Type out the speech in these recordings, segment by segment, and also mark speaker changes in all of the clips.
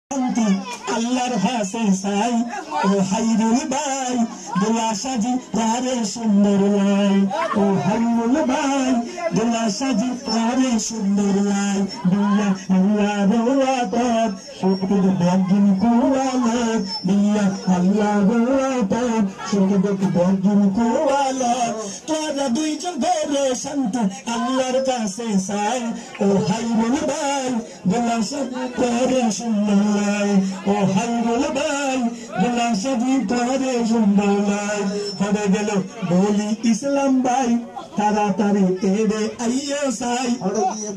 Speaker 1: আল্লাহর হাসে সাই ও হাইরুল ভাই দোলা সাজি তারে সুন্দর লাই ও হাইরুল ভাই দোলা সাজি তারে সুন্দর লাই বিয়া আল্লাহ রওয়াত শুকর বেগিন কুয়ালা বিয়া আল্লাহ রওয়াত শুকর বেগিন কুয়ালা তোরা দুইজন ধরে শান্ত আল্লাহর কাছে সাই ও হাইরুল ভাই দোলা সাজি তারে সুন্দর ও হাইরুল ভাই দোলা সাজি তারে সুন্দর লাই হয়ে গেল বলি ইসলাম ভাই তাড়াতাড়ি তেরে আইয়ো সাই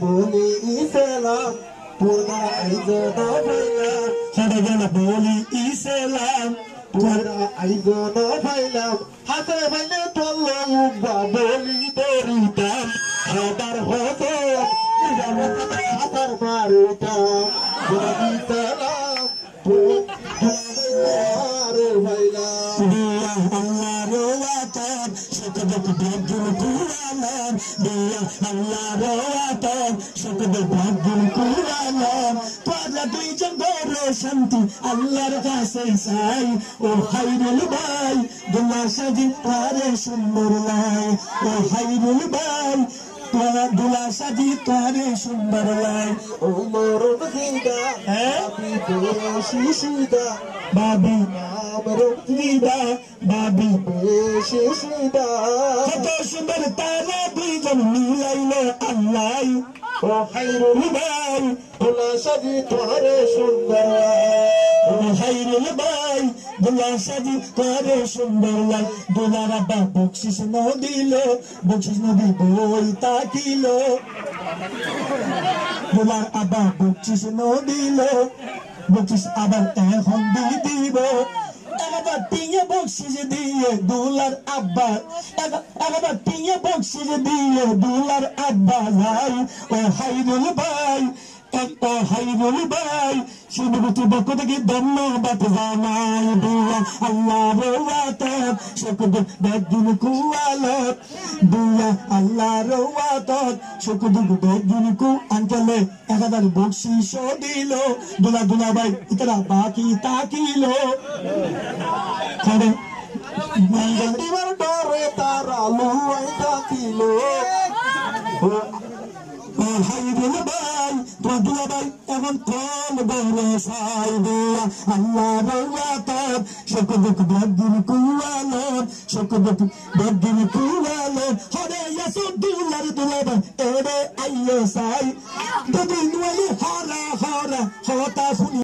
Speaker 2: বলি ইসলাম পুরা আইজনা ভাইলা
Speaker 1: হয়ে গেল বলি ইসলাম
Speaker 2: পুরা আইজনা ভাইলাম হাতে ভাইলে তোলো বলি দরিতাম খাবার হতো হাতার মারুতাম বলি ইসলাম পুরা ভাইলাম
Speaker 1: বিয়া আল্লাহ রওয়াত শুকর বেগিন কুয়ালা বিয়া আল্লাহ রওয়াত শুকর বেগিন কুয়ালা তোরা দুইজন ধরে শান্তি আল্লাহর কাছে চাই ও হাইরুল ভাই দোলা সাজি তারে সুন্দর লাই ও হাইরুল ভাই তোরা দোলা সাজি তারে সুন্দর লাই
Speaker 2: ও মরণ দিদা আপনি বেশি সিদা
Speaker 1: বাবি
Speaker 2: মরণ
Speaker 1: দিদা বাবি
Speaker 2: বেশি সিদা
Speaker 1: কত সুন্দর তারা দুইজন মিলাইলো আল্লাহ
Speaker 2: ও হাইরুল
Speaker 1: ভাই
Speaker 2: তোলা সাজি তোরে সুন্দর
Speaker 1: ও হাইরুল ভাই দোলা সাজি তারে সুন্দর লাই দোলার আব্বা বকশিস ন দিল বকশিস নদী বই তাকিল দোলার আব্বা বকশিস ন দিল বকশিস আবার এখন দিব একবার টিঙে বকশিস দিয়ে দোলার আব্বা একবার টিঙে বকশিস দিয়ে দোলার আব্বা যাই ও হাইরুল ভাই ও হাইরুল ভাই শুনবুতি পক্ষ থেকে ধন্যবাদ জানাই দিয়া আল্লাহ রওয়াত শুকর বেগিন কুয়ালা দিয়া আল্লাহ রওয়াত শুকর বেগিন কু আঙ্কেলে 1000 বকশিশ দিল দোলা দোলা ভাই ইতরা বাকি তাকিল করে
Speaker 2: এবার ডরে তারা লুয়াই তাকিল
Speaker 1: ও হাইরুল ভাই তোমার দুলা ভাই এখন কোন বলে সাই দিয়া আল্লাহ রওয়াত শুকর বেগিন কুয়ালা শুকর বেগিন কুয়ালা হরে ইয়াসু দুলার দুলা ভাই এরে আইয়ো সাই দুদিন ওয়ালি হরা হরা হতা শুনি